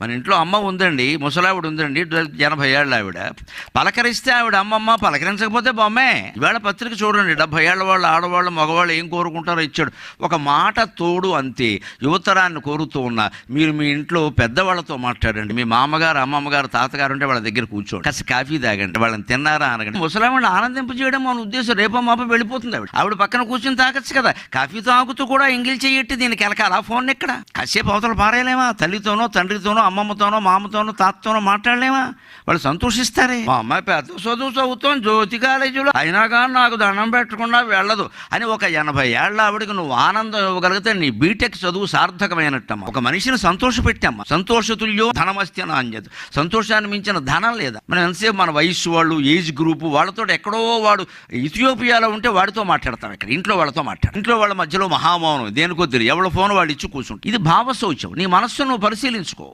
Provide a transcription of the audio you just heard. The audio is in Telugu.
మన ఇంట్లో అమ్మ ఉందండి, ముసలావిడ ఉందండి, 80 ఏళ్ళ ఆవిడ. పలకరిస్తే ఆవిడ అమ్మమ్మ, పలకరించకపోతే బొమ్మే. ఈవేళ పత్రిక చూడండి, 70 ఏళ్ళ వాళ్ళు, ఆడవాళ్ళు, మగవాళ్ళు ఏం కోరుకుంటారో ఇచ్చాడు. ఒక మాట తోడు అంతే. యువతరాన్ని కోరుతూ ఉన్నా, మీరు మీ ఇంట్లో పెద్దవాళ్ళతో మాట్లాడండి. మీ మామగారు, అమ్మమ్మగారు, తాతగారు ఉంటే వాళ్ళ దగ్గర కూర్చోండి, కాస్త కాఫీ తాగండి, వాళ్ళని తిన్నారా అనగండి. ముసలావిడిని ఆనందింపు చేయడం మన ఉద్దేశం. రేపో మాప వెళ్ళిపోతుంది ఆవిడ పక్కన కూర్చొని తాగచ్చు కదా. కాఫీ తాగుతూ కూడా ఎంగిల్ చెయ్యట్టి దీనికి వెనకాల ఫోన్ ఎక్కడ? కాసేపు అవతల పారేయలేమా? తల్లితోనో, తండ్రితోనో, అమ్మమ్మతోనో, మామతోనో, తాతతోనో మాట్లాడలేమా? వాళ్ళు సంతోషిస్తారే. మా అమ్మాయి పెద్ద చదువు చదువుతాం జ్యోతి కాలేజీలో, అయినా కానీ నాకు దండం పెట్టకుండా వెళ్ళదు అని ఒక 80 ఏళ్ళ ఆవిడకి నువ్వు ఆనందం ఇవ్వగలిగితే నీ బీటెక్ చదువు సార్థకమైనట్టమ్మా. ఒక మనిషిని సంతోషపెట్టామ్మా. సంతోషతుల్యో ధనమస్తి అని అంజదు. సంతోషాన్ని మించిన ధనం లేదా? మనం ఎంతసేపు మన వయస్సు వాళ్ళు, ఏజ్ గ్రూపు వాళ్ళతో, ఎక్కడో వాడు ఇథియోపియాలో ఉంటే వాడితో మాట్లాడతాం. ఇక్కడ ఇంట్లో వాళ్ళతో ఇంట్లో వాళ్ళ మధ్యలో మహామౌనం, దేనికో తెలియదు, ఎవరి ఫోన్ వాడు ఇచ్చి కూర్చుంటాం. ఇది భావశౌచం. నీ మనస్సును నువ్వు పరిశీలించుకో.